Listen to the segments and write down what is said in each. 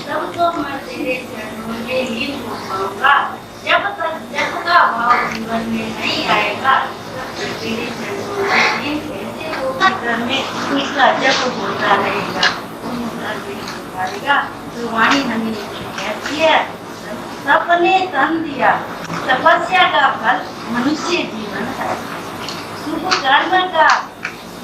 तब तो मैं तेरे चरणों में लीन हो पाऊंगा। जब तक जग का भाव जीवन में नहीं आएगा तब तक तेरे चरणों में लीन कैसे हो में उसका जप होता रहेगा, पाएगा। तो वाणी हमें कहती है, सपने तन दिया, तपस्या का फल मनुष्य जीवन है। शुभ कर्म का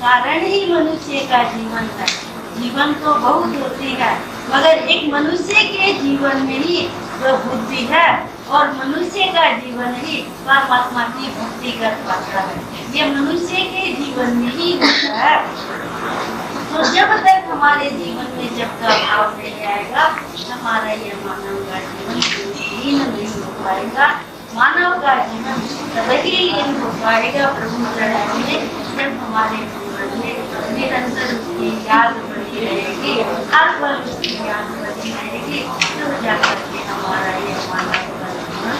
कारण ही मनुष्य का जीवन है। जीवन तो बहुत होती है, मगर एक मनुष्य के जीवन में ही तो बुद्धि है और मनुष्य का जीवन ही परमात्मा की भक्ति कर पाता है। ये मनुष्य के जीवन में ही होता है। तो जब तक हमारे जीवन में जब का भाव नहीं आएगा, हमारा ये मानव का जीवन लीन नहीं हो पाएगा। मानव का जीवन तभी लीन हो पाएगा प्रभु चरण में, जब हमारे जीवन में निरंतर उसकी याद बनी रहेगी, हर पल उसकी याद बनी रहेगी। तो जाकर के हमारा ये मानव का जीवन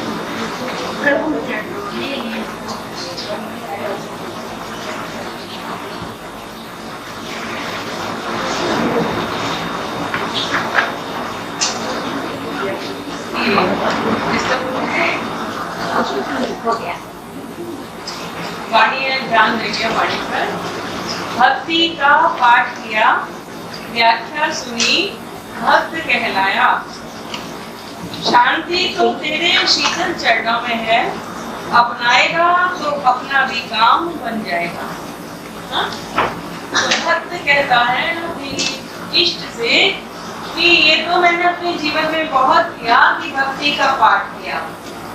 प्रभु चरणों में लीन हो गया। वाणी ध्यान देंगे वाणी पर। भक्ति का पाठ किया, व्याख्या सुनी, भक्त कहलाया। शांति तो तेरे शीतल चरणों में है, अपनाएगा तो अपना भी काम बन जाएगा। हाँ? तो भक्त कहता है अपने इष्ट से कि ये तो मैंने अपने जीवन में बहुत किया कि भक्ति का पाठ किया।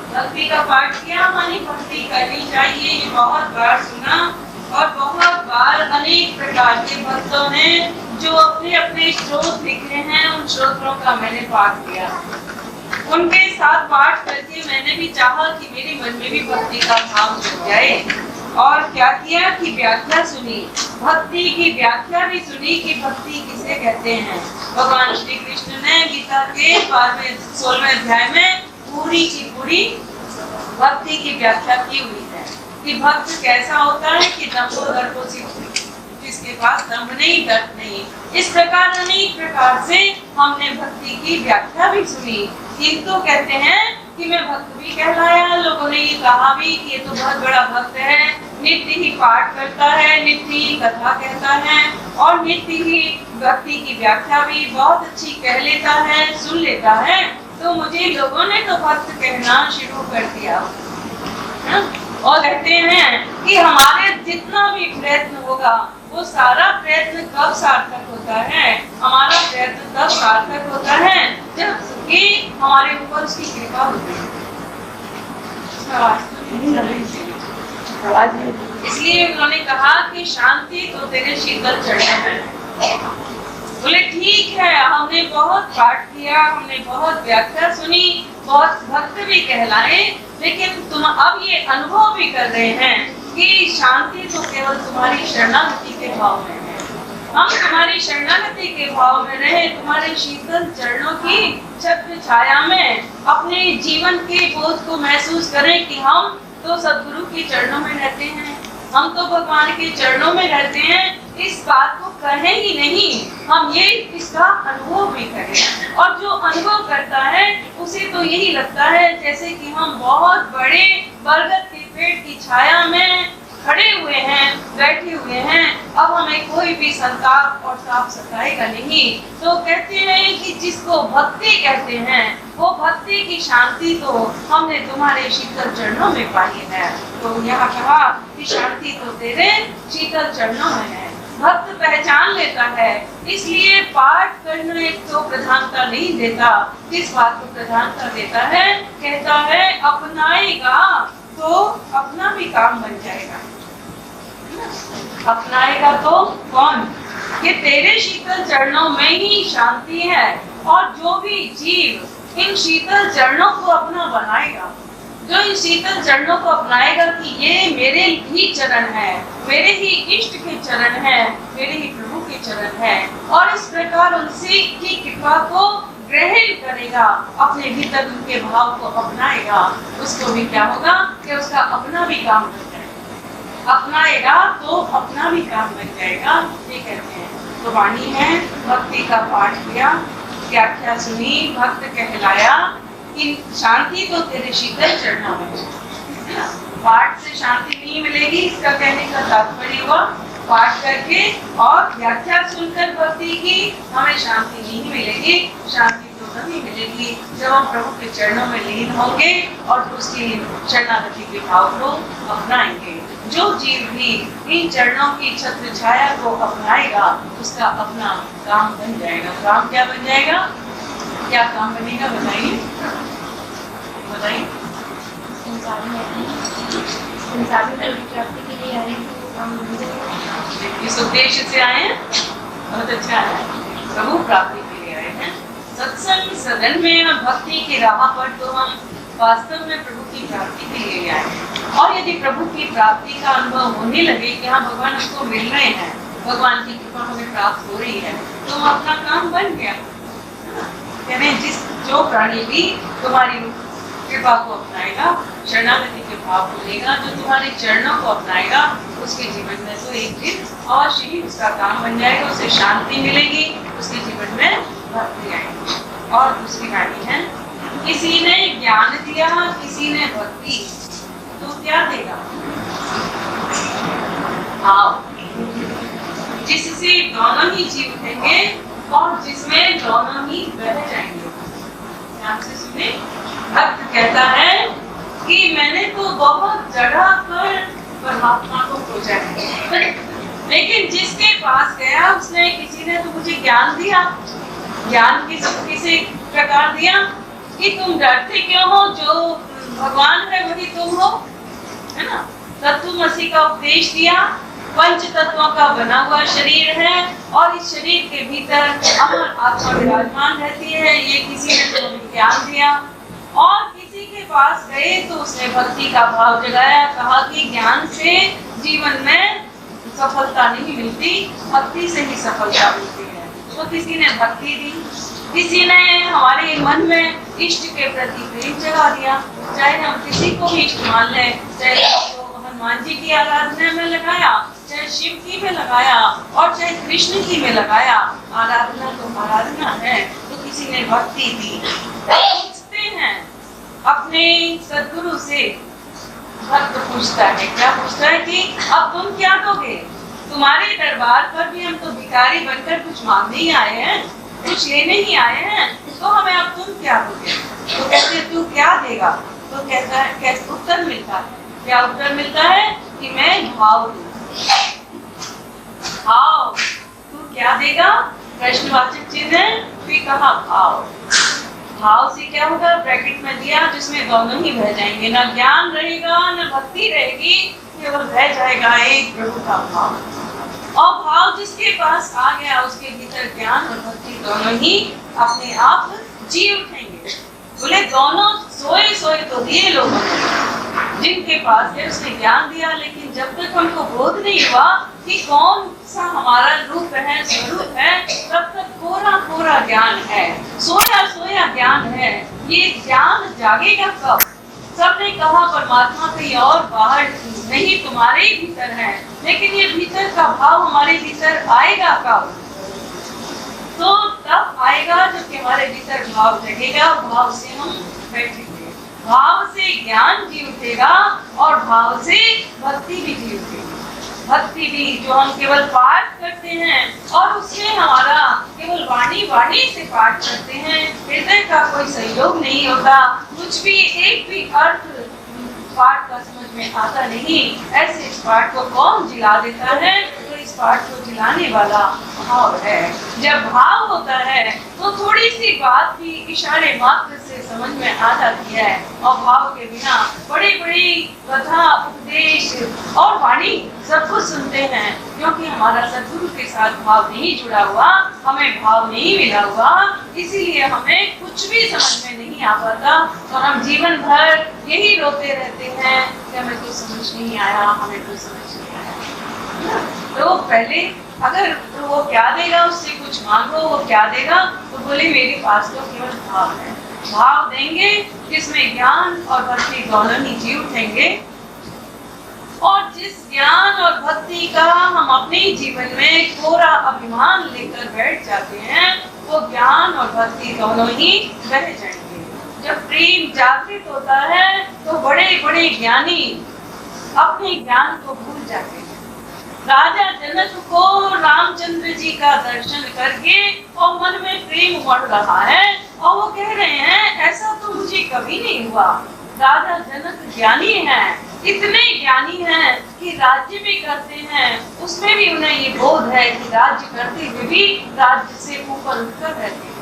भक्ति का पाठ किया मानी भक्ति करनी चाहिए, ये बहुत बार सुना और बहुत बार अनेक प्रकार के भक्तों ने जो अपने अपने स्रोत लिखे हैं उन स्रोतों का मैंने पाठ किया। उनके साथ पाठ करके मैंने भी चाहा कि मेरे मन में भी भक्ति का भाव जुड़ जाए। और क्या किया कि व्याख्या सुनी, भक्ति की व्याख्या भी सुनी कि भक्ति किसे कहते हैं। भगवान श्री कृष्ण ने गीता के 16वें अध्याय में पूरी की पूरी भक्ति की व्याख्या की हुई है कि भक्त कैसा होता है कि दम्भो दर्पोषित, जिसके पास दम्भ नहीं दर्प नहीं। इस प्रकार अनेक प्रकार से हमने भक्ति की व्याख्या भी सुनी। किंतु कहते हैं कि मैं भक्त भी कहलाया। लोगों ने ये कहा भी कि ये तो बहुत बड़ा भक्त है, नित्य ही पाठ करता है, नित्य ही कथा कहता है और नित्य ही भक्ति की व्याख्या भी बहुत अच्छी कह लेता है, सुन लेता है। तो मुझे लोगों ने तो भक्त कहना शुरू कर दिया है? और कहते हैं कि हमारे जितना भी प्रयत्न होगा वो सारा प्रयत्न कब सार्थक होता है, हमारा प्रयत्न कब सार्थक होता है जब कि हमारे ऊपर उसकी कृपा होती है। इसलिए उन्होंने कहा कि शांति तो तेरे शीतल चरणों में। बोले ठीक है, हमने बहुत पाठ किया, हमने बहुत व्याख्या सुनी, बहुत भक्त भी कहलाए, लेकिन तुम अब ये अनुभव भी कर रहे हैं कि शांति तो केवल तुम्हारी शरणागति के भाव में है। हम तुम्हारी शरणागति के भाव में रहे, तुम्हारे शीतल चरणों की छत्र छाया में अपने जीवन के बोध को महसूस करें कि हम तो सद्गुरु के चरणों में रहते हैं, हम तो भगवान के चरणों में रहते हैं। इस बात को कहें ही नहीं, हम ये इसका अनुभव भी करें। और जो अनुभव करता है उसे तो यही लगता है जैसे कि हम बहुत बड़े बरगद के पेड़ की छाया में खड़े हुए हैं, बैठे हुए हैं, अब हमें कोई भी संताप और ताप सताएगा नहीं। तो कहते हैं कि जिसको भक्ति कहते हैं वो भक्ति की शांति तो हमने तुम्हारे शीतल चरणों में पाई है। तो यहाँ कहा कि शांति तो तेरे शीतल चरणों में है। भक्त पहचान लेता है, इसलिए पाठ करने को प्रधानता नहीं देता। किस बात को प्रधानता देता है? कहता है अपनाएगा तो अपना भी काम बन जाएगा। अपनाएगा तो कौन? कि तेरे शीतल चरणों में ही शांति है और जो भी जीव इन शीतल चरणों को अपना बनाएगा, जो इन शीतल चरणों को अपनाएगा कि ये मेरे ही चरण है, मेरे ही इष्ट के चरण है, मेरे ही प्रभु के चरण है, और इस प्रकार उनसे की कृपा को ग्रहण करेगा, अपने भीतर उनके भाव को अपनाएगा, उसको भी क्या होगा कि उसका अपना भी काम बन जाएगा। अपनाएगा तो अपना भी काम बन जाएगा, ये कहते हैं। तो वाणी है, भक्ति का पाठ किया, व्याख्या सुनी, भक्त कहलाया कि शांति तो तेरे शीतल चरणों में है। पाठ से शांति नहीं मिलेगी, इसका कहने का तात्पर्य हुआ पाठ करके और व्याख्या सुनकर भक्ति की हमें शांति नहीं मिलेगी। शांति तो तभी मिलेगी जब हम प्रभु के चरणों में लीन होंगे और उसकी शरणागति के भाव को अपनाएंगे। जो जीव भी इन चरणों की छत्र छाया को अपनाएगा उसका अपना काम बन जाएगा। काम क्या बन जाएगा? क्या काम बनेगा बताइए, बताइए। प्राप्ति के लिए आए इस उद्देश्य से आए हैं, बहुत अच्छा है, प्रभु प्राप्ति के लिए आए हैं। सत्संग सदन में और भक्ति की राह पर तो हम वास्तव में प्रभु की प्राप्ति के लिए आए हैं। और यदि प्रभु की प्राप्ति का अनुभव होने लगे कि हाँ भगवान हमको मिल रहे हैं, भगवान की कृपा हमें प्राप्त हो रही है, तो अपना काम बन गया। यानी जिस जो प्राणी भी तुम्हारी कृपा को अपनाएगा, शरणागति के भाव को लेगा, जो तुम्हारे चरणों को अपनाएगा, उसके जीवन में तो एक दिन अवश्य ही उसका काम बन जाएगा, उसे शांति मिलेगी, उसके जीवन में भक्ति आएगी। और दूसरी बात है, किसी ने ज्ञान दिया, किसी ने भक्ति, तो क्या देगा? भाव, जिससे दोनों ही जीव उठेंगे और जिसमें दोनों ही बह जाएंगे। ध्यान से सुने, भक्त कहता है कि मैंने तो बहुत जगह पर परमात्मा को खोजा है, लेकिन जिसके पास गया उसने किसी ने तो मुझे ज्ञान दिया। ज्ञान किसी प्रकार दिया कि तुम डरते क्यों हो, जो भगवान है वही तुम हो, है ना। तत्वमसि का उपदेश दिया, पंच तत्वों का बना हुआ शरीर है और इस शरीर के भीतर अमर आत्मा विराजमान रहती है, ये किसी ने तुम्हें ज्ञान दिया। और किसी के पास गए तो उसने भक्ति का भाव जगाया, कहा कि ज्ञान से जीवन में सफलता नहीं मिलती, भक्ति से ही सफलता मिलती है। तो किसी ने भक्ति दी, किसी ने हमारे मन में इष्ट के प्रति प्रेम जगा दिया। चाहे हम किसी को भी इष्ट मान लें, चाहे हनुमान जी की आराधना में लगाया, चाहे शिव की में लगाया और चाहे कृष्ण की में लगाया, आराधना तो आराधना है। तो किसी ने भक्ति दी। पूछते हैं अपने सद्गुरु से, भक्त पूछता है, क्या पूछता है कि अब तुम क्या दोगे? तुम्हारे दरबार पर भी हम तो भिखारी बनकर कुछ मांगने ही आए हैं, कुछ लेने ही आए हैं, तो हमें अब तुम क्या दोगे? तो कहते तू क्या देगा? तो कहता है, कैसे उत्तर मिलता है? क्या उत्तर मिलता है कि मैं भाव दूं। भाव, तू क्या देगा? प्रश्नवाचक चिन्ह है, फिर कहा भाव। भाव से क्या होगा? ब्रैकेट में दिया, जिसमें दोनों ही बह जाएंगे, ना ज्ञान रहेगा ना भक्ति रहेगी, केवल बह जाएगा एक प्रभु का भाव। और भाव जिसके पास आ गया उसके भीतर ज्ञान और भक्ति दोनों ही अपने आप जी उठेंगे। बोले दोनों सोए सोए तो दिए लोगों ने, जिनके पास है उसने ज्ञान दिया, लेकिन जब तक हमको बोध नहीं हुआ कि कौन सा हमारा रूप है, स्वरूप है, तब तक कोरा कोरा ज्ञान है, सोया सोया ज्ञान है। ये ज्ञान जागेगा कब? सबने कहा परमात्मा कहीं और बाहर नहीं, तुम्हारे ही भीतर है, लेकिन ये भीतर का भाव हमारे भीतर आएगा कब? तो तब आएगा जब हमारे भीतर भाव जगेगा, भाव से हम बैठेंगे, भाव से ज्ञान जी उठेगा और भाव से भक्ति भी जी उठेगी। भक्ति भी जो हम केवल पाठ करते हैं और उसमें हमारा केवल वाणी से पाठ करते हैं, हृदय का कोई सहयोग नहीं होता, कुछ भी एक भी अर्थ पाठ का समझ में आता नहीं। ऐसे इस पाठ को कौन जिला देता है? तो इस पाठ को जिलाने वाला भाव है। जब भाव होता है तो थोड़ी सी बात भी इशारे मात्र से समझ में आ जाती है, और भाव के बिना बड़ी बड़ी कथा, उपदेश और वाणी सब कुछ सुनते हैं, क्योंकि हमारा सद्गुरु के साथ भाव नहीं जुड़ा हुआ, हमें भाव नहीं मिला हुआ, इसीलिए हमें कुछ भी समझ में नहीं आ पाता और हम जीवन भर यही रोते रहते हैं कि हमें कुछ समझ नहीं आया, हमें कुछ समझ नहीं आया। तो पहले अगर तो वो क्या देगा, उससे कुछ मांगो, वो क्या देगा? तो बोले मेरे पास तो केवल भाव है। भाव देंगे जिसमें ज्ञान और भक्ति दोनों ही जी उठेंगे, और जिस ज्ञान और भक्ति का हम अपने जीवन में कोरा अभिमान लेकर बैठ जाते हैं, वो ज्ञान और भक्ति दोनों ही बह जाएंगे। जब प्रेम जागृत होता है तो बड़े बड़े ज्ञानी अपने ज्ञान को भूल जाते हैं। राजा जनक को रामचंद्र जी का दर्शन करके और मन में प्रेम बढ़ रहा है और वो कह रहे हैं ऐसा तो मुझे कभी नहीं हुआ। राजा जनक ज्ञानी हैं, इतने ज्ञानी हैं कि राज्य भी करते हैं, उसमें भी उन्हें ये बोध है कि राज्य करते हुए भी राज्य से ऊपर उठकर रहते हैं,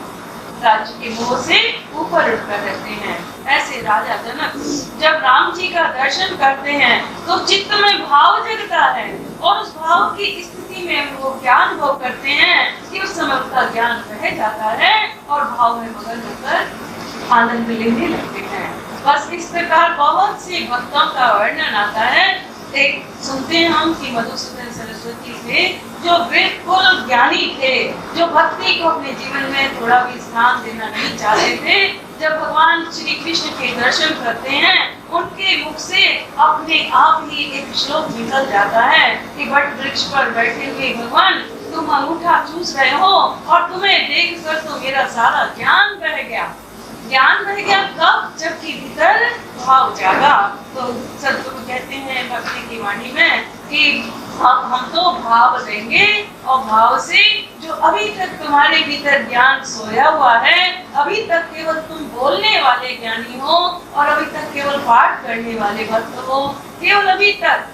राज्य के मोह से ऊपर उठकर रहते हैं। ऐसे राजा जनक जब राम जी का दर्शन करते हैं तो चित्त में भाव जगता है और उस भाव की स्थिति में वो ज्ञान भोग करते हैं कि उस समय उनका ज्ञान रह जाता है और भाव में मगन होकर आनंद लेने लगते हैं। बस इस प्रकार बहुत से भक्तों का वर्णन आता है। एक सुनते हैं हम कि मधुसूदन सरस्वती थे जो बिल्कुल ज्ञानी थे, जो भक्ति को अपने जीवन में थोड़ा भी स्थान देना नहीं चाहते थे। जब भगवान श्री कृष्ण के दर्शन करते हैं उनके मुख से अपने आप ही एक श्लोक निकल जाता है कि वट वृक्ष पर बैठे हुए भगवान तुम अंगूठा चूस रहे हो और तुम्हें देखकर तो मेरा सारा ज्ञान बह गया। ज्ञान रह गया कब? जबकि भीतर भाव जागा। तो सदगुरु कहते हैं भक्ति की वाणी में कि हम तो भाव देंगे और भाव से जो अभी तक तुम्हारे भीतर ज्ञान सोया हुआ है, अभी तक केवल तुम बोलने वाले ज्ञानी हो और अभी तक केवल पाठ करने वाले भक्त हो, केवल अभी तक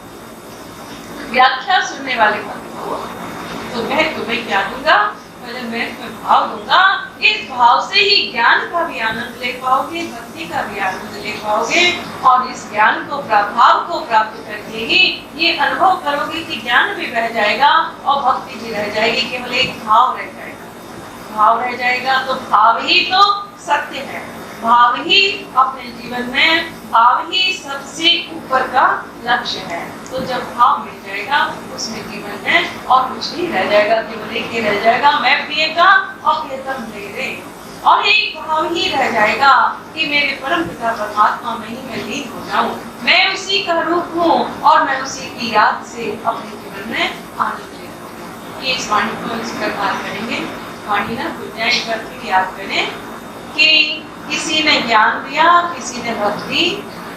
व्याख्या सुनने वाले भक्त हो, तो मैं तुम्हें क्या दूंगा? पहले मैं तुम्हें भाव दूंगा। इस भाव से ही ज्ञान का भी आनंद ले पाओगे, भक्ति का भी आनंद ले पाओगे और इस ज्ञान को भाव को प्राप्त करके ही ये अनुभव करोगे कि ज्ञान भी रह जाएगा और भक्ति भी रह जाएगी, केवल एक भाव रह जाएगा। भाव रह जाएगा तो भाव ही तो सत्य है, भाव ही अपने जीवन में, भाव ही सबसे ऊपर का लक्ष्य है। तो जब भाव मिल जाएगा उसमें जीवन में और कुछ नहीं रह जाएगा, केवल एक ही रह जाएगा, मैं प्रिय का और प्रियतम मेरे, और एक भाव ही रह जाएगा कि मेरे परम पिता परमात्मा में ही मैं लीन हो जाऊं, मैं उसी का रूप हूँ और मैं उसी की याद से अपने जीवन में आनंद ले लूं। ये इस वाणी को इस प्रकार करेंगे। वाणी ना भूल जाए, एक बार फिर याद करें कि किसी ने ज्ञान दिया, किसी ने भक्ति,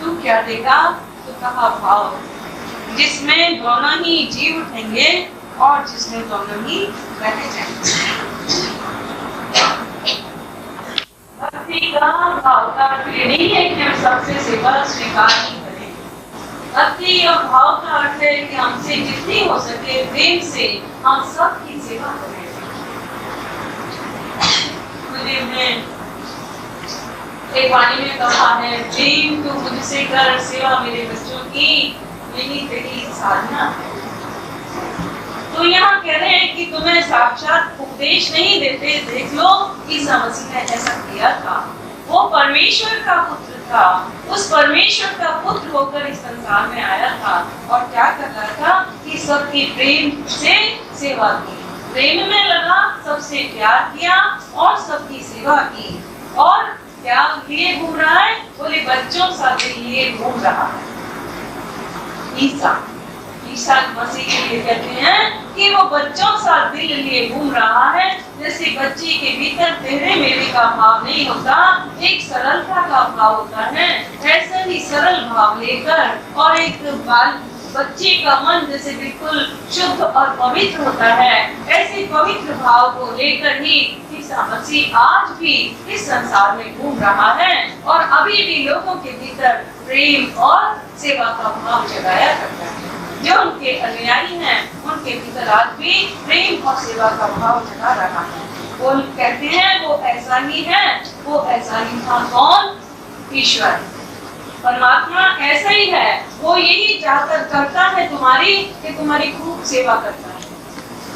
तू क्या देगा? तो कहा भाव, जिसमें दोनों ही जीव उठेंगे और जिसमें दोनों ही रह जाएंगे। भक्ति का भाव का अर्थ ये नहीं है कि हम सबसे सेवा स्वीकार ही करें। भक्ति और भाव का अर्थ है कि हमसे जितनी हो सके प्रेम से हम सबकी सेवा करें। एक वाणी में कहा है, प्रेम तो मुझसे कर, सेवा मेरे बच्चों की, यही तेरी साधना है। तो यहाँ कह रहे हैं कि तुम्हें साक्षात उपदेश नहीं देते, देख लो ईसा मसीह ने ऐसा किया था। वो परमेश्वर का पुत्र था, उस परमेश्वर का पुत्र होकर इस संसार में आया था और क्या कर रहा था कि सबकी प्रेम से सेवा की, प्रेम में लगा, सबसे प्यार किया और सबकी सेवा की। और क्या लिए घूम रहा है? बोले बच्चों सा दिल लिए घूम रहा है। ईसा मसीह के लिए कहते हैं कि वो बच्चों सा दिल लिए घूम रहा है। जैसे बच्चे के भीतर तेरे मेरे का भाव नहीं होता, एक सरलता का भाव होता है, ऐसा ही सरल भाव लेकर और एक बच्चे का मन जैसे बिल्कुल शुद्ध और पवित्र होता है, ऐसे पवित्र भाव को लेकर ही ईसा मसीह आज भी इस संसार में घूम रहा है और अभी भी लोगों के भीतर प्रेम और सेवा का भाव जगाया करता है। जो उनके अनुयायी हैं उनके भीतर आज भी प्रेम और सेवा का भाव जगा रहा है। वो कहते हैं वो ऐसा ही है, वो ऐसा ही था। कौन? ईश्वर परमात्मा ऐसा ही है, वो यही चाहकर करता है तुम्हारी कि तुम्हारी खूब सेवा करता है।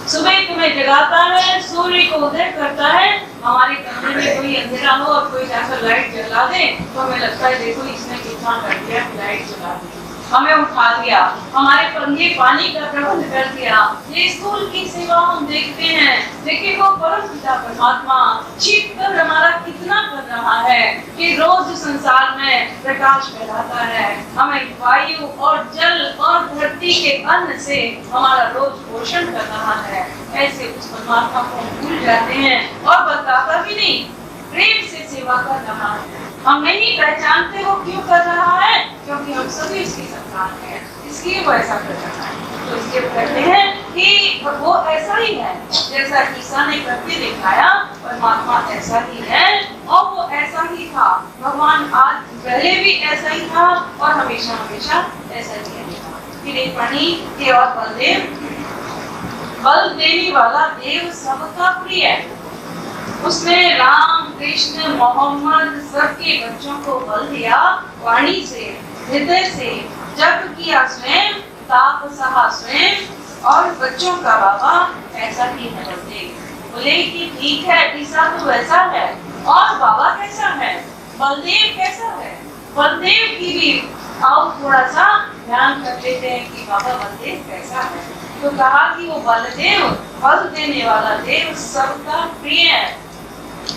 सुबह तुम्हें जगाता है, सूर्य को उदय करता है। हमारे कमरे में कोई अंधेरा हो और कोई जाकर लाइट जला दे तो हमें लगता है देखो इसने कितना कर दिया, लाइट जला दी। हमें उठा लिया, हमारे कंधे पानी का प्रबंध कर दिया। ये स्कूल की सेवा हम देखते हैं, लेकिन वो परमपिता परमात्मा छिप कर हमारा कितना कर रहा है कि रोज संसार में प्रकाश फैलाता है। हमें वायु और जल और धरती के अन्न से हमारा रोज पोषण कर रहा है। ऐसे उस परमात्मा को भूल जाते हैं और बताता भी नहीं, प्रेम से सेवा कर रहा है। हम नहीं पहचानते वो क्यों कर रहा है, क्योंकि हम सभी उसकी संतान हैं, इसलिए वो ऐसा कर रहा है। तो इसलिए कहते हैं कि वो ऐसा ही है जैसा ईसा ने करके दिखाया, परमात्मा ऐसा ही है और वो ऐसा ही था। भगवान आज पहले भी ऐसा ही था और हमेशा हमेशा ऐसा ही रहेगा। फिर एक पढ़ी कि और बल देने वाला देव सबका प्रिय है। उसने राम कृष्ण मोहम्मद सबके बच्चों को बल दिया, वाणी से हृदय से जप किया स्वयं, ताप सहा स्वयं और बच्चों का बाबा ऐसा ही है बलदेव। बोले कि ठीक है ईसा तो वैसा है और बाबा कैसा है, बलदेव कैसा है। बलदेव की भी आओ थोड़ा सा ध्यान कर लेते हैं कि बाबा बलदेव कैसा है। तो कहा कि वो बलदेव बल देने वाला देव सबका प्रिय है।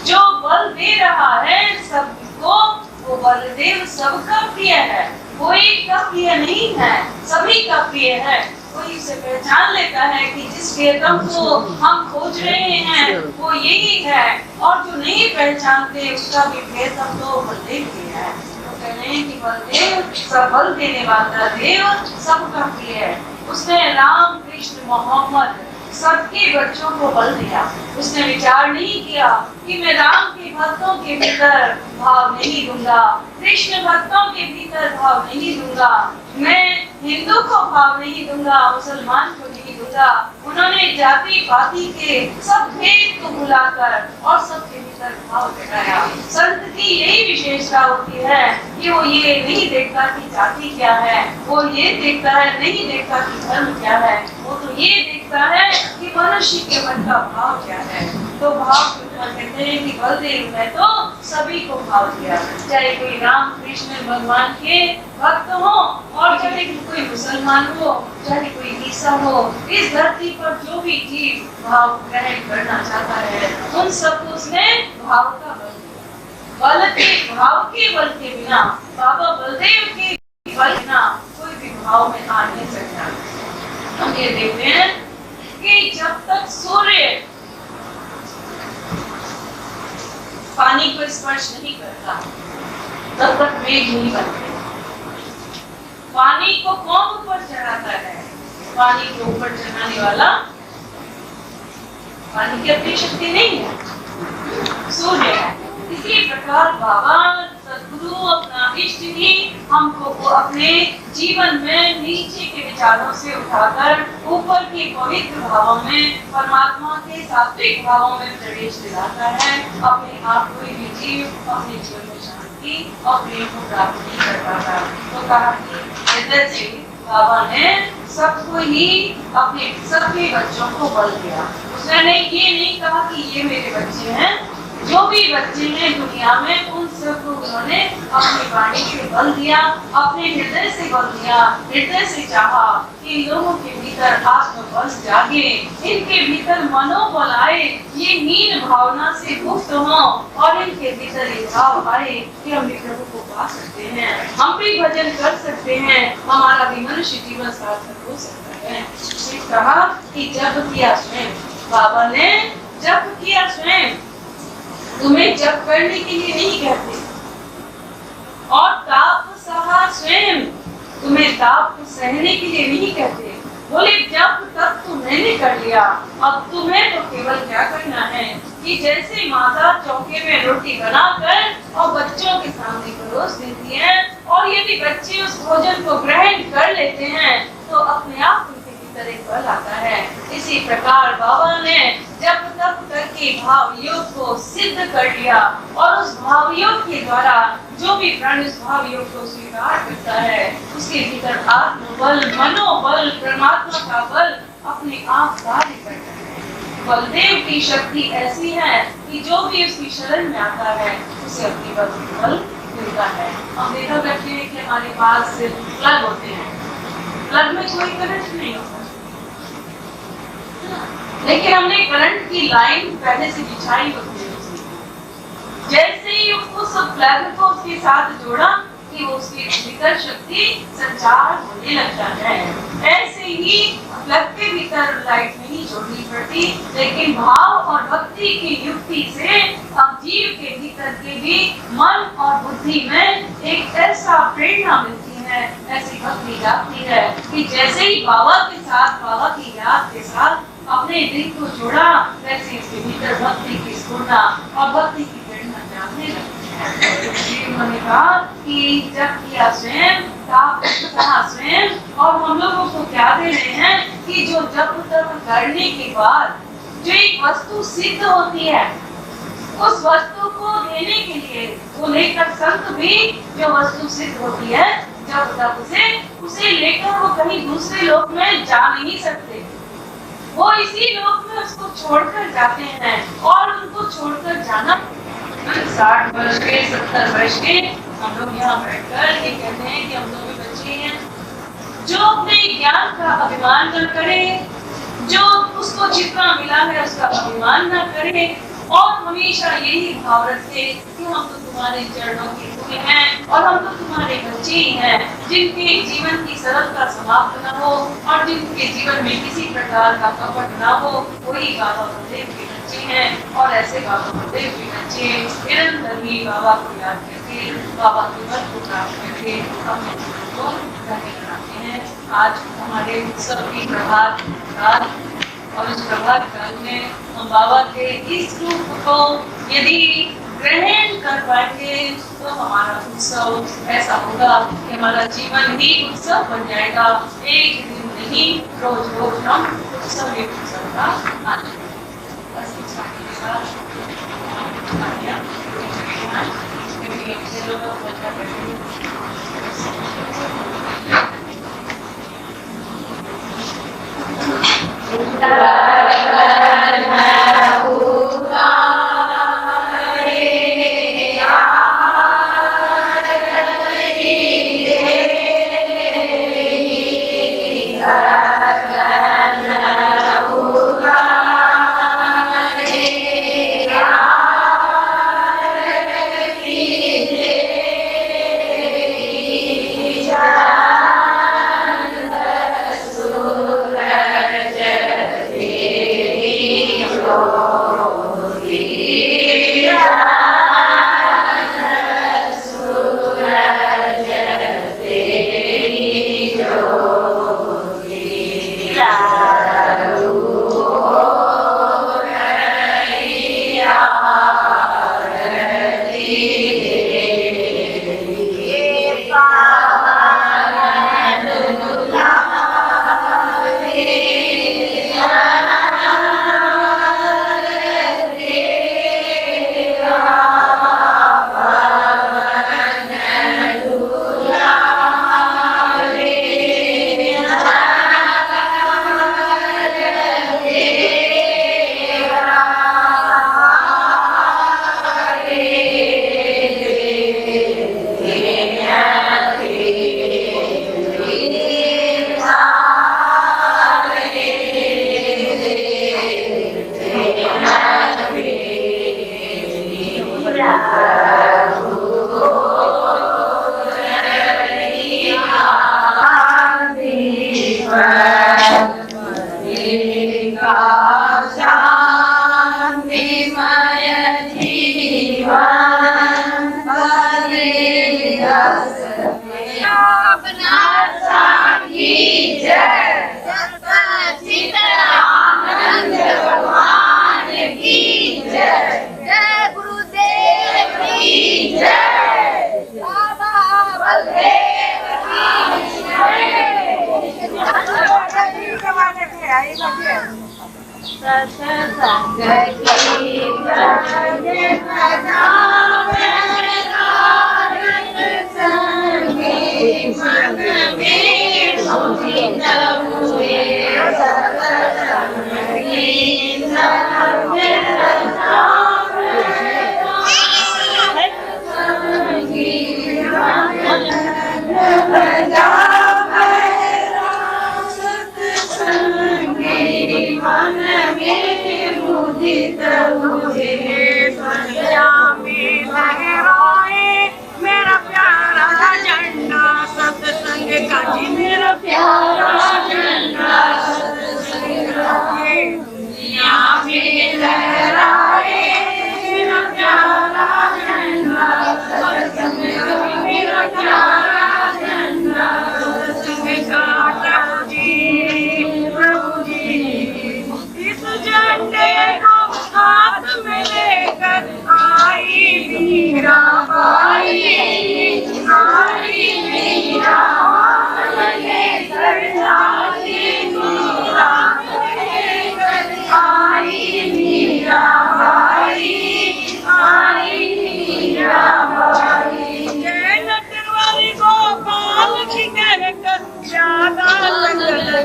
जो बल दे रहा है सबको, वो बलदेव सबका प्रिय है। कोई का प्रिय नहीं है, सभी का प्रिय है। कोई इसे पहचान लेता है कि जिस प्रियतम को हम खोज रहे हैं वो यही है, और जो नहीं पहचानते उसका भी प्रियतम तो बलदेव ही है। तो कह रहे हैं कि बलदेव सब बल देने वाला देव सबका प्रिय है। उसने राम कृष्ण मोहम्मद सबके बच्चों को बल दिया। उसने विचार नहीं किया कि मैं राम के भक्तों के भीतर भाव नहीं दूंगा, कृष्ण भक्तों के भीतर भाव नहीं दूंगा, मैं हिंदू को भाव नहीं दूंगा, मुसलमान को नहीं दूंगा। उन्होंने जाति पाति के सब भेद को भुलाकर और सबके भीतर भाव दिखाया। संत की यही विशेषता होती है कि वो ये नहीं देखता कि जाति क्या है, वो ये देखता है नहीं देखता कि धर्म क्या है, वो तो ये देखता है कि मनुष्य के मन का भाव क्या है। तो भाव कहते हैं कि बलदेव ने तो सभी को भाव दिया, चाहे कोई राम कृष्ण भगवान के भक्त हो और चाहे कोई मुसलमान हो, चाहे कोई ईसा हो। इस धरती पर जो भी जीव भाव ग्रहण करना चाहता है उन सबको उसने भाव का बल दिया। बल के भाव के बल के बिना, बाबा बलदेव के बल बिना कोई भी भाव में आ नहीं सकता। हम ये देखते हैं कि जब तक सूर्य पानी को स्पर्श नहीं करता तब तक मेघ नहीं बनते। पानी को कौन ऊपर चढ़ाता है? पानी को ऊपर चढ़ाने वाला पानी की अपनी शक्ति नहीं है, सूर्य है। इसी प्रकार बाबा सद्गुरु अपना इष्ट ही हमको वो अपने जीवन में नीचे के विचारों से उठाकर ऊपर के पवित्र भावों में, परमात्मा के सात्विक भावों में प्रवेश दिलाता है। अपने आप कोई भी जीव अपने जीवन में शांति और प्रेम को प्राप्त नहीं कर पाता। तो कहा कि हृदय से बाबा ने सबको ही अपने सबके बच्चों को बल दिया। उसने ये नहीं कहा कि ये मेरे बच्चे हैं, जो भी बच्चे हैं दुनिया में उन सबको उन्होंने अपनी वाणी से बल दिया, अपने हृदय से बल दिया। हृदय से चाहा कि लोगों के भीतर आत्मबल जागे, इनके भीतर मनोबल आए, ये हीन भावना से मुक्त हो और इनके भीतर ये भाव आए कि हम भी प्रभु को पा सकते हैं, हम भी भजन कर सकते हैं, हमारा भी मनुष्य जीवन सार्थक हो सकता है। कहा कि जब किया स्वयं, बाबा ने जब किया स्वयं, तुम्हें जप करने के लिए नहीं कहते, और ताप सहा स्वयं, तुम्हें ताप को सहने के लिए नहीं कहते। बोले जब तक तो मैंने कर लिया, अब तुम्हें तो केवल क्या करना है कि जैसे माता चौके में रोटी बनाकर और बच्चों के सामने परोस देती है, और यदि बच्चे उस भोजन को ग्रहण कर लेते हैं तो अपने आप उनके भीतर एक बल आता है। इसी प्रकार बाबा ने जब तक करके भाव योग को सिद्ध कर लिया, और उस भाव योग के द्वारा जो भी प्राणी उस भाव योग को स्वीकार करता है उसके भीतर आत्मबल, मनोबल, परमात्मा का बल अपने आप कार्य करता है। बलदेव की शक्ति ऐसी है कि जो भी उसकी शरण में आता है उसे अपनी बल देता है। हम देखा करते हैं कि हमारे पास प्लग होते हैं, प्लग में कोई करंट नहीं होता, लेकिन हमने करंट की लाइन पहले से बिछाई होती है। जैसे ही उस प्लग को उसके साथ जोड़ा कि उसकी भीतर शक्ति संचार होने लगता है। ऐसे ही प्लग के भीतर लाइट नहीं जोड़नी पड़ती, लेकिन भाव और भक्ति की युक्ति से हम जीव के भीतर के भी मन और बुद्धि में एक ऐसा प्रेरणा मिलती है, ऐसी भक्ति जाती है कि जैसे ही बाबा के साथ, बाबा की याद के साथ अपने दिल को जोड़ा, वैसे इसके भीतर भक्ति की स्फूर्णा और भक्ति की प्रेरणा जागने लगती है। उन्होंने कहा कि जब किया स्वयं स्वयं, और हम लोगों को क्या दे रहे हैं कि जो जब तब करने के बाद जो एक वस्तु सिद्ध होती है, उस वस्तु को देने के लिए वो लेकर संत भी जो वस्तु सिद्ध होती है, जब तब उसे लेकर वो कहीं दूसरे लोक में जा नहीं सकते, वो इसी लोक में उसको छोड़कर जाते हैं। और उनको छोड़कर जाना 60 वर्ष के 70 वर्ष के हम लोग यहाँ बैठकर ये कहते हैं कि हम लोग भी बच्चे हैं, जो अपने ज्ञान का अभिमान न करे, जो उसको जितना मिला है उसका अभिमान न करे, और हमेशा यही भाव रखे कि हम तो तुम्हारे चरणों के फूल हैं और हम तो तुम्हारे बच्चे ही हैं, जिनके जीवन की सरलता समाप्त न हो और जिनके जीवन में किसी प्रकार का कपट न हो, वही बाबा गुरुदेव के बच्चे हैं। और ऐसे बाबा गुरुदेव के बच्चे निरंतर ही बाबा को याद करके, बाबा के मन को प्राप्त करके अपने जीवन को धन्य बनाते हैं। आज हमारे उत्सव की प्रभात काल, और इस प्रभात काल में हम बाबा के इस रूप को यदि ग्रहण कर पाएंगे तो हमारा उत्सव ऐसा होगा कि हमारा जीवन ही उत्सव बन जाएगा। एक दिन नहीं, रोज रोज हम उत्सव एक उत्सव का आनंद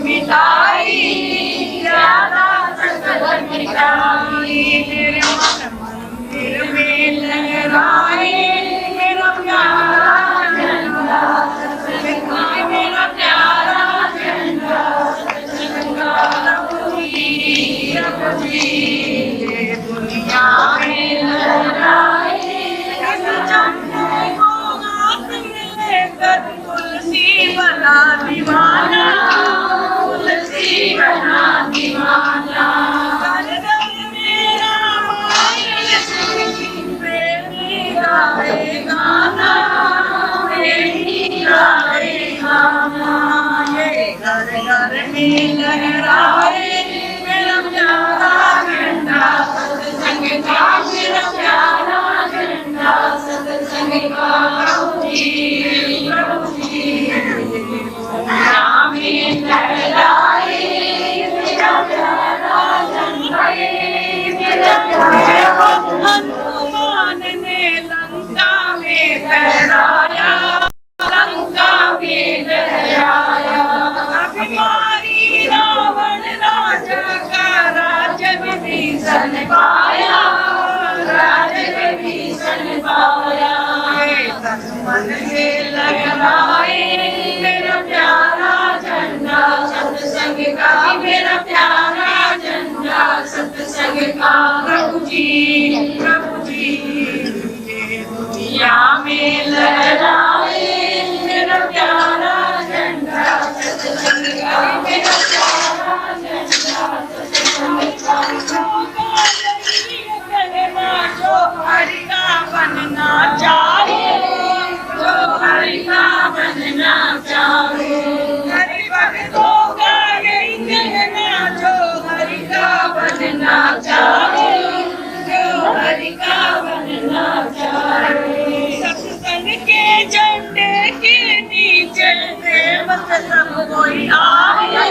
मिटाई, राधा सकल मिटाई। मेरे मन मंदिर में लहराए मेरा प्यारा झंडा, मेरा प्यारा झंडा सतसंगा। प्रभु जी ये दुनिया में लहराए, इस झंडे को हाथ में लेकर तुलसी बना दीवाना, तुलसी बना दीवाना। घर घर मेरा मायल प्रेमी गाए गाना, प्रेमी गाए गाना। ये घर घर में लहराए मेरा प्यारा झंडा सत्संग का, मेरा प्यारा झंडा सत्संग का। प्रभु जी दुनिया में लहराए मेरा प्यारा झंडा, मेरा प्यारा। हनुमान ने लंका में लहराया, लंका में लहराया। अभिमानी रावण राजा का राज्य विभीषण पाया, राज्य विभीषण पाया। तन मन से लहराए मेरा प्यारा झंडा सत्संग का, मेरा प्यारा झंडा सत्संग का। प्रभु जी ये दुनिया में लहराए मेरा प्यारा झंडा सत्संग का, मेरा प्यारा झंडा सत्संग का। जो हरि का बनना चाहे, जो हरि का बनना चाहे, हरि भक्तों का यही कहना, जो हरि का बनना चाहे, जो हरि का बनना चाहे। सत्संग के झंडे के नीचे मत सब कोई आए,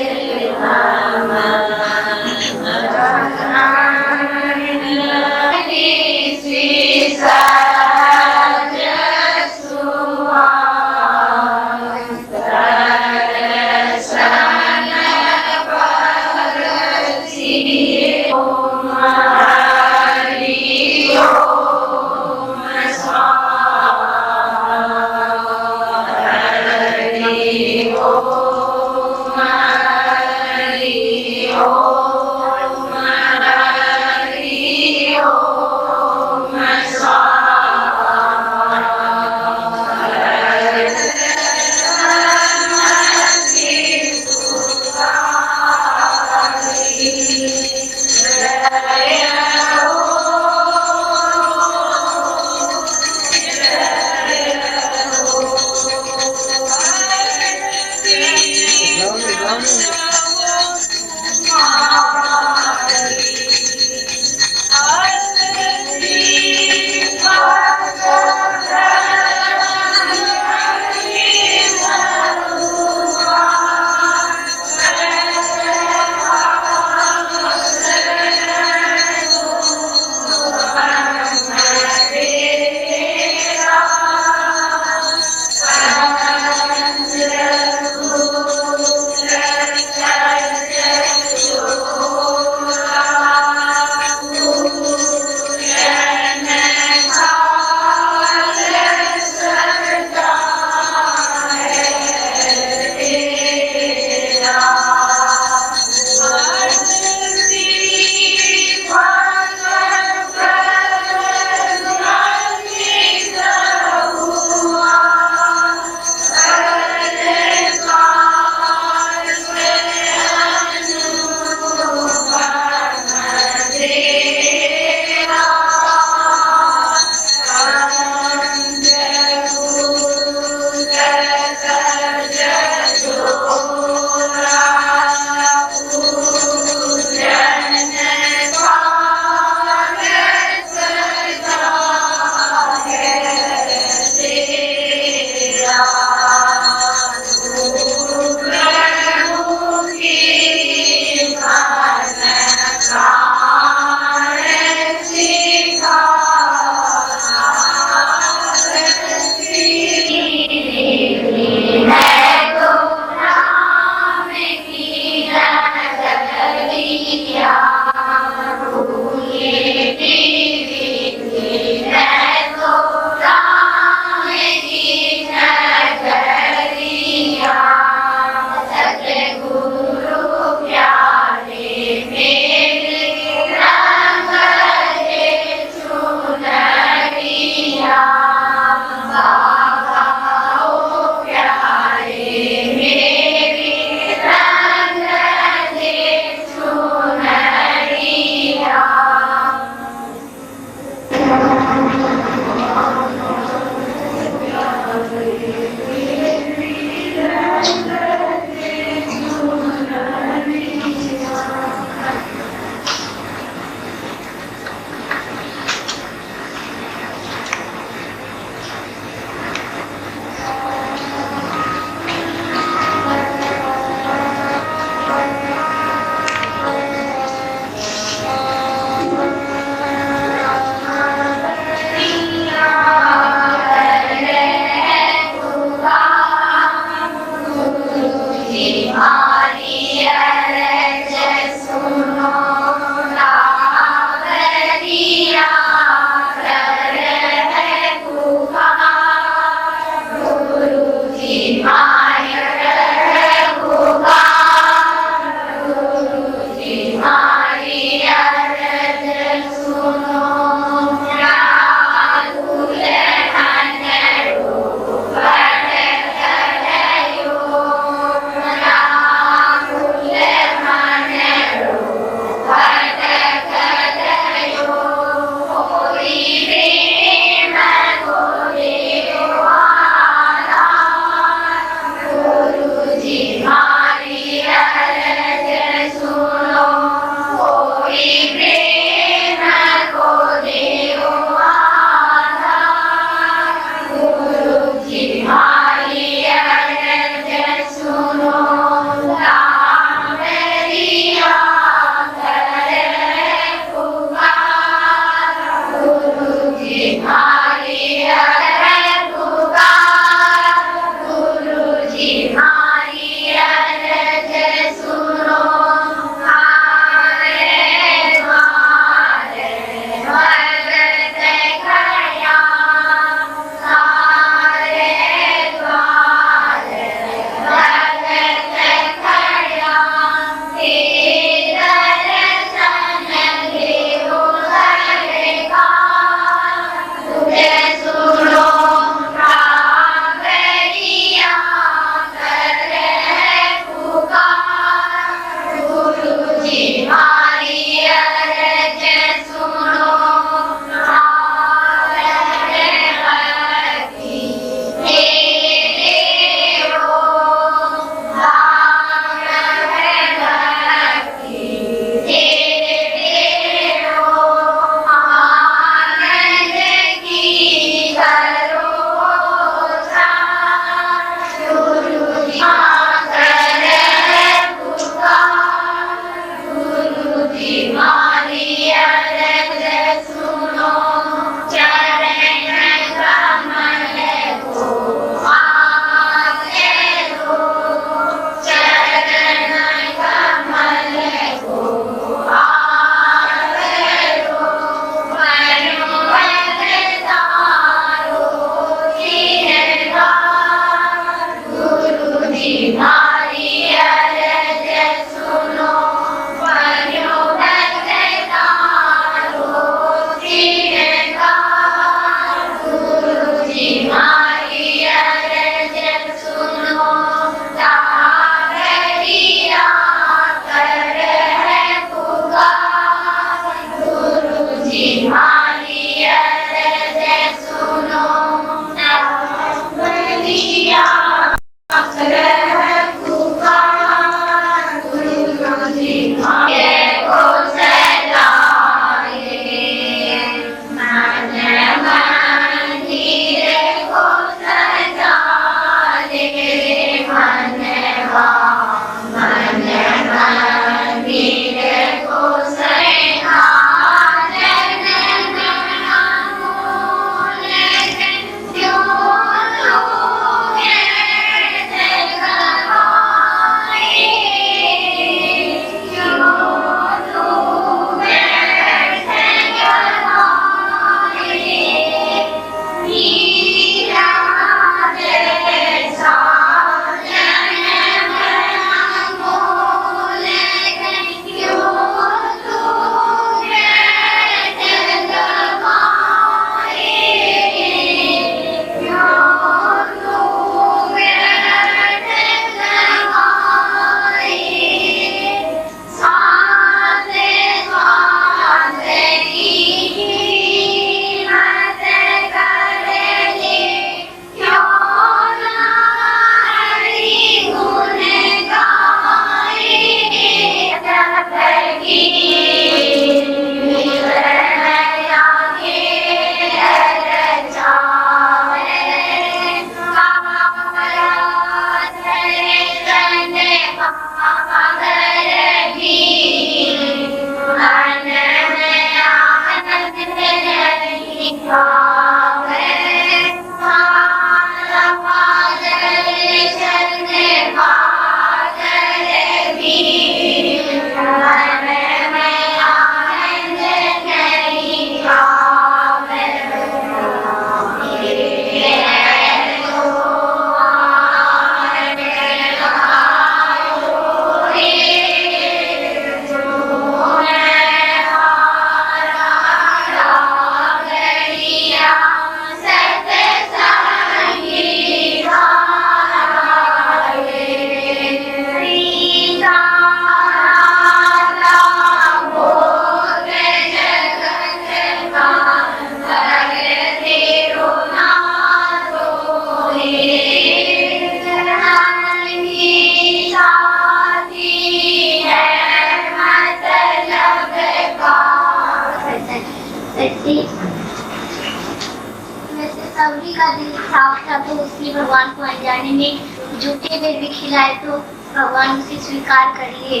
का दिल साफ था तो उसने भगवान को अनजाने में झूठे वेद भी खिलाए तो भगवान उसे स्वीकार कर लिए,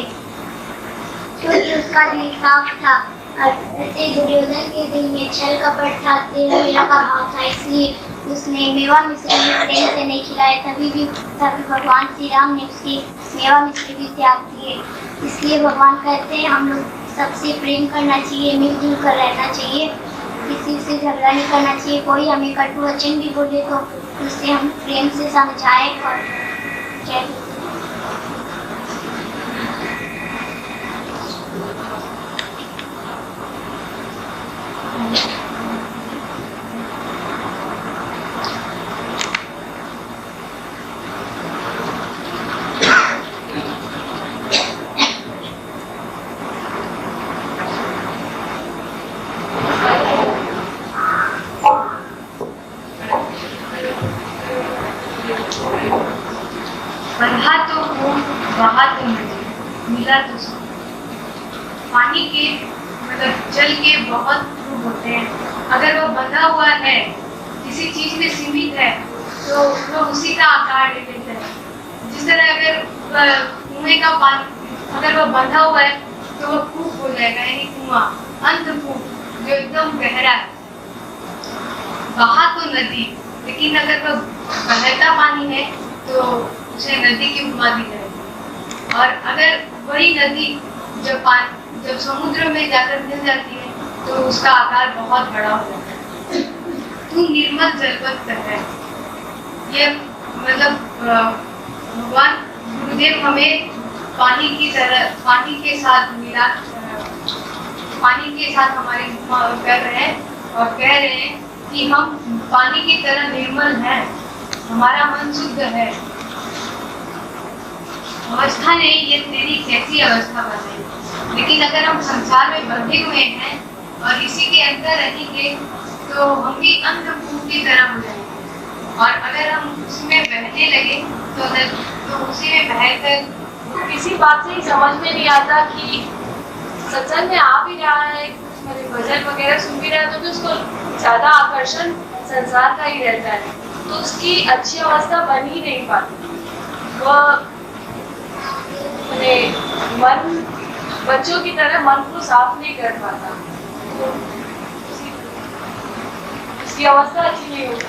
क्योंकि उसका दिल साफ था। ऐसे दुर्योधन के दिल में छल कपट था, तेल मेरा का भाव था, इसलिए उसने मेवा मिश्री भी प्रेम से नहीं खिलाए। तभी भगवान श्री राम ने उसके मेवा मिश्री भी त्याग दिए। इसलिए भगवान कहते हैं हम लोग सबसे प्रेम करना चाहिए, मिलजुल कर रहना चाहिए, किसी से झगड़ा नहीं करना चाहिए। कोई हमें कटु वचन भी बोले तो उसे हम प्रेम से समझाएं और जय। बंधा तो हो बहा तो नदी, मिला तो सब। पानी के मतलब जल के बहुत रूप होते हैं। अगर वो बंधा हुआ है, किसी चीज में सीमित है, तो वो उसी का आकार ले लेता है। जिस तरह अगर कुएं का पानी अगर वो बंधा हुआ है तो वो कूप हो जाएगा, यानी कुआं, अंधकूप जो एकदम गहरा है। बहा तो नदी, लेकिन अगर वो बहता पानी है तो उसे नदी की उपमा दी जाएगी। और अगर वही नदी जब समुद्र में जाकर मिल जाती है तो उसका आकार बहुत बड़ा हो जाता है। तू निर्मल जलवत है, ये मतलब भगवान गुरुदेव हमें पानी की तरह, पानी के साथ मिला, पानी के साथ हमारी उपमा कर रहे हैं और कह रहे हैं कि हम पानी की तरह निर्मल हैं, हमारा मन शुद्ध है। अवस्था नहीं, ये तेरी कैसी अवस्था बनाई। लेकिन अगर हम संसार में बंधे हुए हैं और इसी के अंदर रहेंगे तो हम भी अंधकूप की तरह हो जाएंगे। और अगर हम उसमें बहने लगे तो उसी में बहकर किसी बात से ही समझ में नहीं आता कि सत्संग में आ भी रहा है, कुछ भजन वगैरह सुन भी रहा है, तो भी उसको ज्यादा आकर्षण संसार का ही रहता है, तो उसकी अच्छी अवस्था बन ही नहीं पाती। वह मन बच्चों की तरह मन को साफ नहीं कर पाता, तो उसकी अवस्था अच्छी नहीं होती।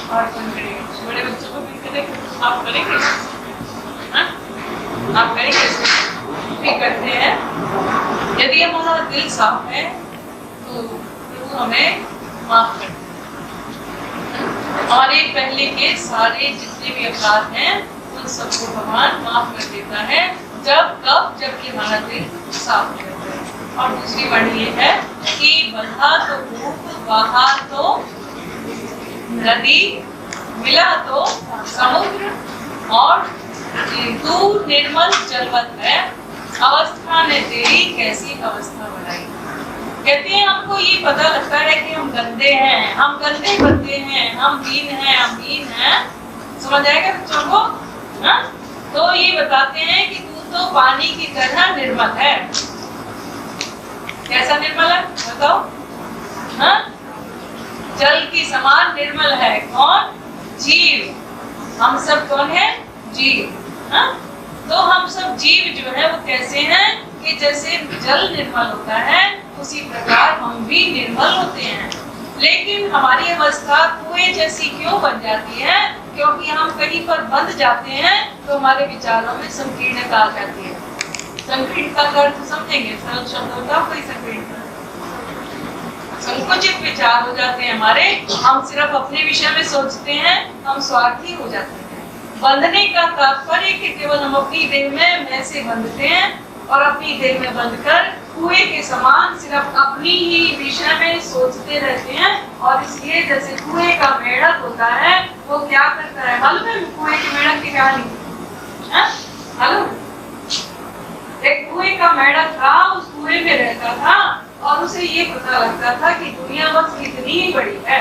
और बड़े बच्चों को भी आप करेंगे, आप करेंगे, भी करते हैं। यदि हमारा दिल साफ है तो प्रभु हमें माफ करते हैं। हमारे पहले के सारे जितने भी अपराध हैं उन सबको भगवान माफ कर देता है, जबकि हमारा दिल साफ रहता है। और दूसरी बात ये है कि बंधा तो कूप, बहा तो नदी, मिला तो समुद्र, और तू निर्मल जलवत है, अवस्था ने तेरी कैसी अवस्था बनाई। कहते हैं हमको ये पता लगता है कि हम गंदे हैं, हम गंदे बनते हैं, हम दीन हैं, हम हीन हैं, समझ आएगा बच्चों को? हाँ? तो ये बताते हैं कि तू तो पानी की तरह निर्मल है। कैसा निर्मल है बताओ? हाँ? जल की समान निर्मल है। कौन? जीव। हम सब कौन है? जीव। हाँ? तो हम सब जीव जो है वो कैसे हैं कि जैसे जल निर्मल होता है उसी प्रकार हम भी निर्मल होते हैं। लेकिन हमारी अवस्था कुएं जैसी क्यों बन जाती है? क्योंकि हम कहीं पर बंध जाते हैं तो हमारे विचारों में संकीर्णता आ जाती है। संकीर्णता का अर्थ समझेंगे? सरल शब्द होता है संकीर्णता, संकुचित विचार हो जाते हैं हमारे, हम सिर्फ अपने विषय में सोचते हैं, हम स्वार्थी हो जाते हैं। बंधने का तात्पर्य कि केवल हम अपनी देह में मैं से बंधते हैं और अपनी देह में बंधकर कुएं के समान सिर्फ अपनी ही विषय में सोचते रहते हैं। और इसलिए जैसे कुएं का मेढक होता है वो क्या करता है? मालूम है कुएं के मेढक की कहानी? मालूम? एक कुएं का मेढक था, उस कुएं में रहता था और उसे ये पता लगता था कि दुनिया बस कितनी ही बड़ी है।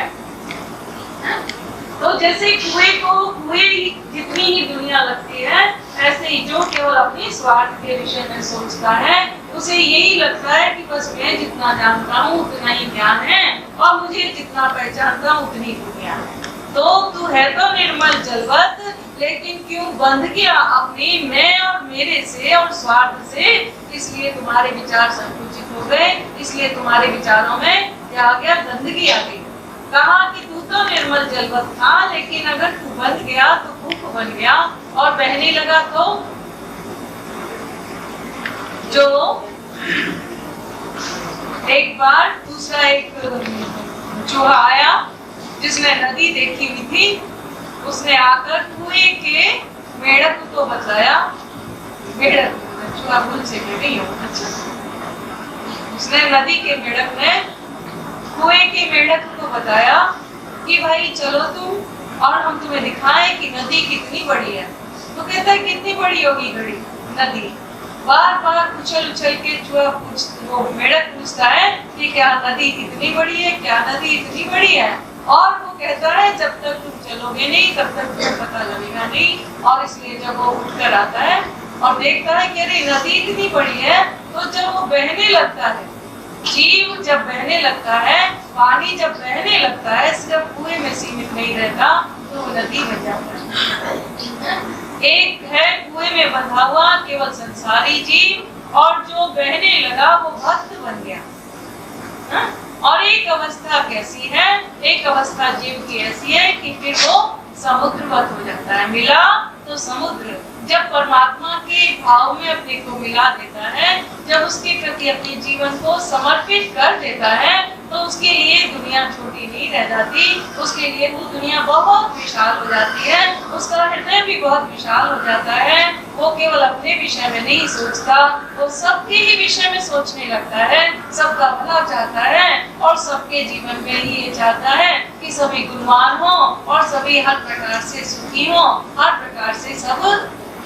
तो जैसे कुएं को कुएं जितनी ही दुनिया लगती है, ऐसे ही जो केवल अपने स्वार्थ के विषय में सोचता है, उसे यही लगता है कि बस मैं जितना जानता हूँ उतना ही ज्ञान है और मुझे जितना पहचानता हूँ उतनी दुनिया है। तो तू है तो निर्मल जलवत, लेकिन क्यों बंध गया अपनी मैं और मेरे से और स्वार्थ से, इसलिए तुम्हारे विचार संकुचित हो गए, इसलिए तुम्हारे विचारों में क्या आ गया, गंदगी आ गई। कहा कि तू तो निर्मल जलवत था, लेकिन अगर तू बंध गया तो भूख बन गया और बहने लगा तो जो एक बार दूसरा एक चूहा आया जिसने नदी देखी हुई थी, उसने आकर कुएं के मेढक को बताया, मेढक चूहा भूल से नहीं हो, अच्छा, उसने नदी के मेढक ने कुएं के मेढक को बताया कि भाई चलो तुम और हम तुम्हें दिखाएं कि नदी कितनी बड़ी है। तो कहता है कितनी बड़ी होगी घड़ी नदी, बार बार उछल उछल के वो मेढक पूछता है कि क्या नदी इतनी बड़ी है, क्या नदी इतनी बड़ी है, और वो कहता है जब तक तुम चलोगे नहीं तब तक तुम्हें पता लगेगा नहीं। और इसलिए जब वो उठकर आता है और देखता है कि अरे नदी इतनी बड़ी है, तो जब वो बहने लगता है, जीव जब बहने लगता है, पानी जब बहने लगता है, सिर्फ कुएं में सीमित नहीं रहता तो वो नदी बन जाता है। एक है कुएं में बंधा हुआ केवल संसारी जीव, और जो बहने लगा वो भक्त बन गया। हा? और एक अवस्था कैसी है, एक अवस्था जीव की ऐसी है कि फिर वो समुद्रवत हो जाता है, मिला तो समुद्र। जब परमात्मा के भाव में अपने को मिला देता है, जब उसके प्रति अपने जीवन को समर्पित कर देता है, तो उसके लिए दुनिया छोटी नहीं रह जाती, उसके लिए वो दुनिया बहुत विशाल हो जाती है, उसका हृदय भी बहुत विशाल हो जाता है। वो केवल अपने विषय में नहीं सोचता, वो सबके ही विषय में सोचने लगता है, सबका भला चाहता है और सबके जीवन में ये चाहता है कि सभी गुणवान हो और सभी हर प्रकार से सुखी हो, हर प्रकार से सब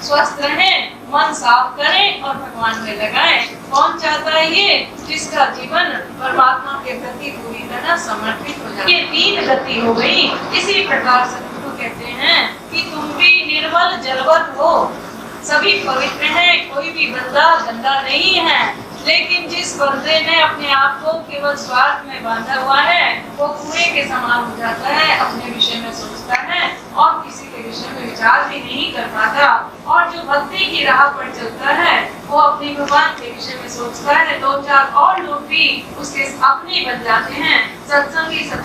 स्वस्थ रहें, मन साफ करें और भगवान में लगाएं। कौन चाहता है ये, जिसका जीवन परमात्मा के प्रति पूरी तरह समर्पित हो जाए। ये तीन गति हो गई। इसी प्रकार सद्गुरु कहते हैं कि तुम भी निर्मल जलवत हो, सभी पवित्र हैं, कोई भी बंदा गंदा नहीं है, लेकिन जिस बंदे ने अपने आप को केवल स्वार्थ में बांधा हुआ है, वो कुएं के समान हो जाता है, अपने विषय में सोचता है और किसी के विषय में विचार भी नहीं कर पाता। और जो भक्ति की राह पर चलता है, वो अपने भगवान के विषय में सोचता है, दो चार और लोग भी उसके अपने बन जाते हैं, सत्संगी से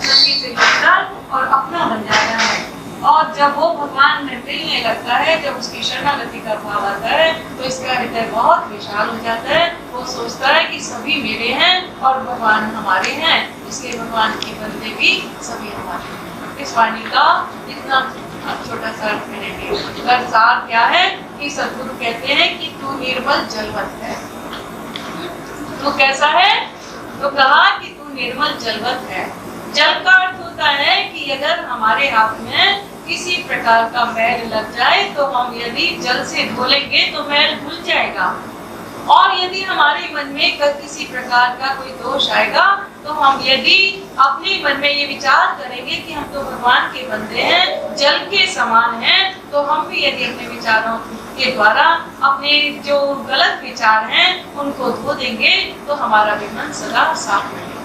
मिलकर और अपना बन जाता है। और जब वो भगवान में मिलने लगता है, जब उसकी शरणागति का भाव आता है, तो इसका हृदय बहुत विशाल हो जाता है। वो सोचता है कि सभी मेरे हैं और भगवान हमारे हैं, इसलिए भगवान के बंदे भी सभी हमारे हैं। इस वाणी का इतना छोटा सा अर्थ मैंने दिया। सार क्या है कि सद्गुरु कहते हैं कि तू निर्मल जलवत है। तू कैसा है? तो कहा कि तू निर्मल जलवत है। जल का अर्थ होता है कि अगर हमारे हाथ में किसी प्रकार का मैल लग जाए, तो हम यदि जल से धोलेंगे तो मैल धुल जाएगा। और यदि हमारे मन में किसी प्रकार का कोई दोष आएगा, तो हम यदि अपने मन में ये विचार करेंगे कि हम तो भगवान के बंदे हैं, जल के समान हैं, तो हम भी यदि अपने विचारों के द्वारा अपने जो गलत विचार हैं उनको धो देंगे, तो हमारा भी मन सदा साफ रहेगा।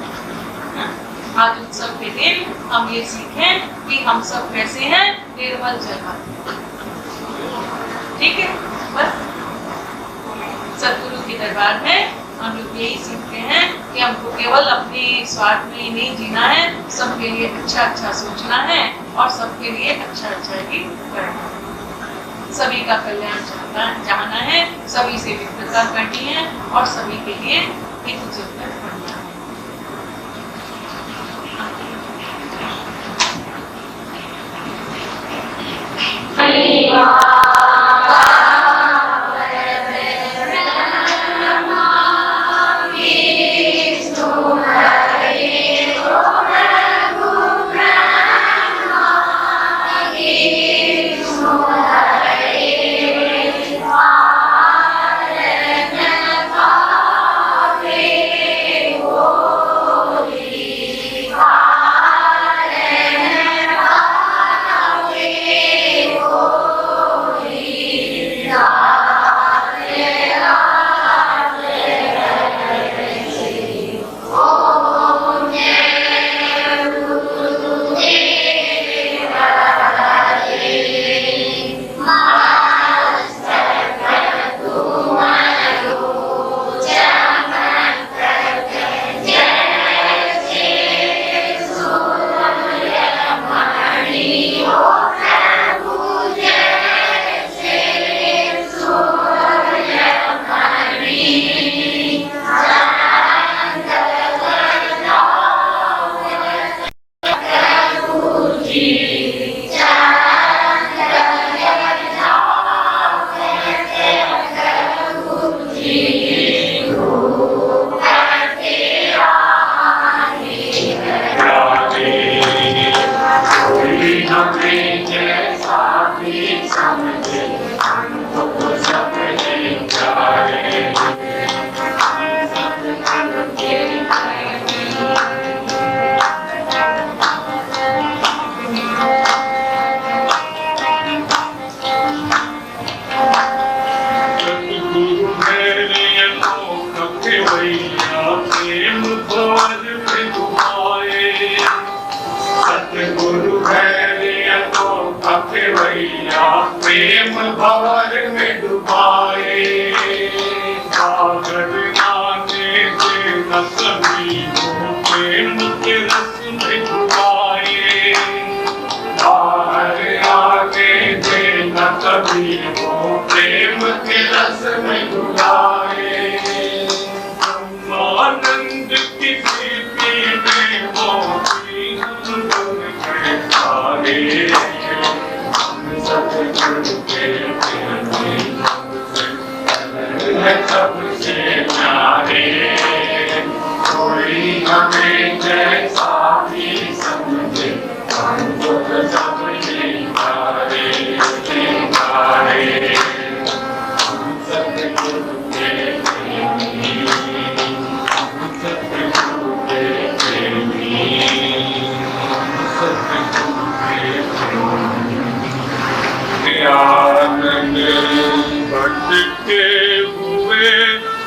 आज उत्सव के दिन हम ये सीखें कि हम सब कैसे हैं, निर्मल जलवत। ठीक है, बस सद्गुरु के दरबार में हम लोग यही सीखते हैं कि हमको केवल अपने स्वार्थ में ही नहीं जीना है, सबके लिए अच्छा अच्छा सोचना है और सबके लिए अच्छा अच्छा ही करना है। सभी का कल्याण चाहना है, सभी से मित्रता करनी है और सभी के लिए हित चिंतन करना है। भंवर में डुबाए, सागर आने से न कभी वो प्रेम के रस में डुबाए, बाहर आने से न कभी वो प्रेम के रस में डुबाए। आनंद किसी पीने मोती हम बन गए सारे, सतगुरु के प्रेमी है सबसे प्यारे, कोई हमें जैसा भी समझे हमको तो सब प्यारे प्यारे। सतगुरु के प्रेमी, सतगुरु के प्रेमी, सतगुरु के प्रेमी। आनंद भटके हुए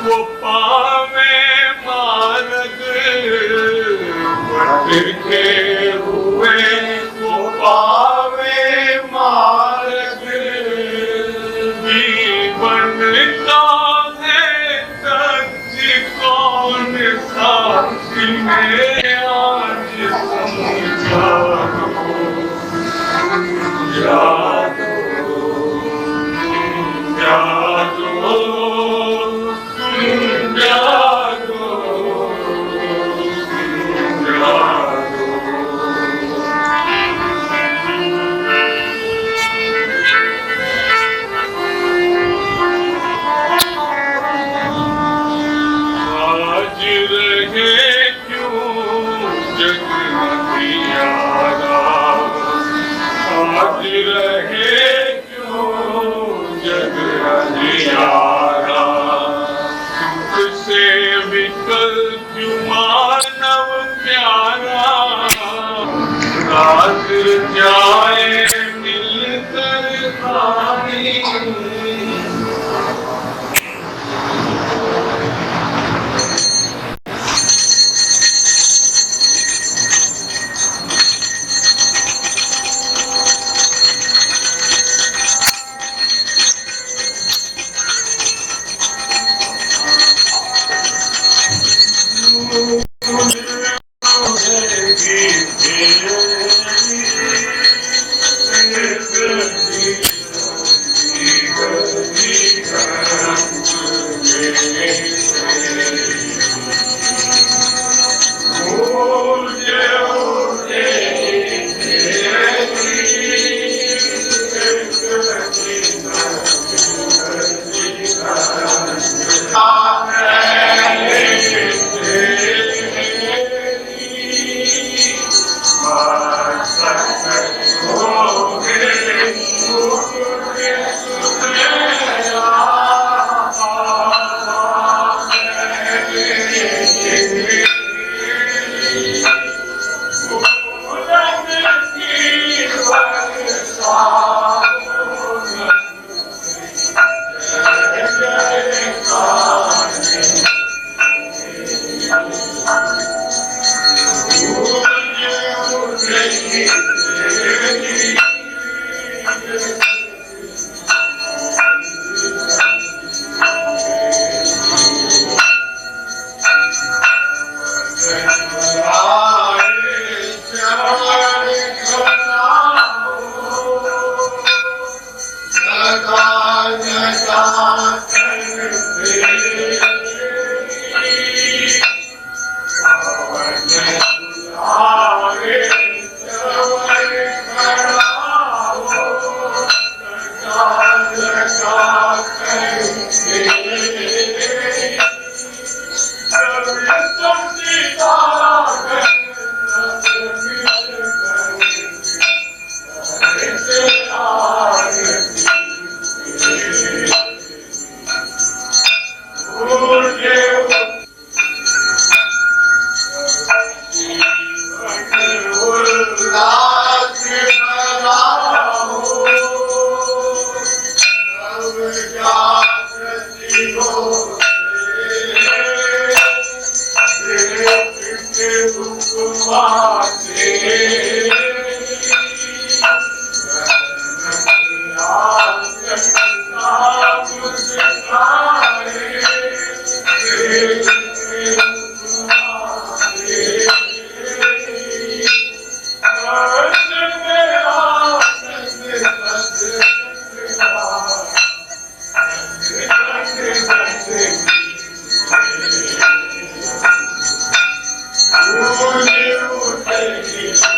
वो पावे मार्ग, भटके हुए वो पावे मार्ग, जीवन का है सच कौन साथी में आज समझा दो, यादो यादो यादो आज रहे क्यों जग अंधियारा, आज रहे क्यों जग अंधियारा, तुझसे विकल क्यों मानव प्यारा, रात जाए मिलकर खानी। Yes. Thank you.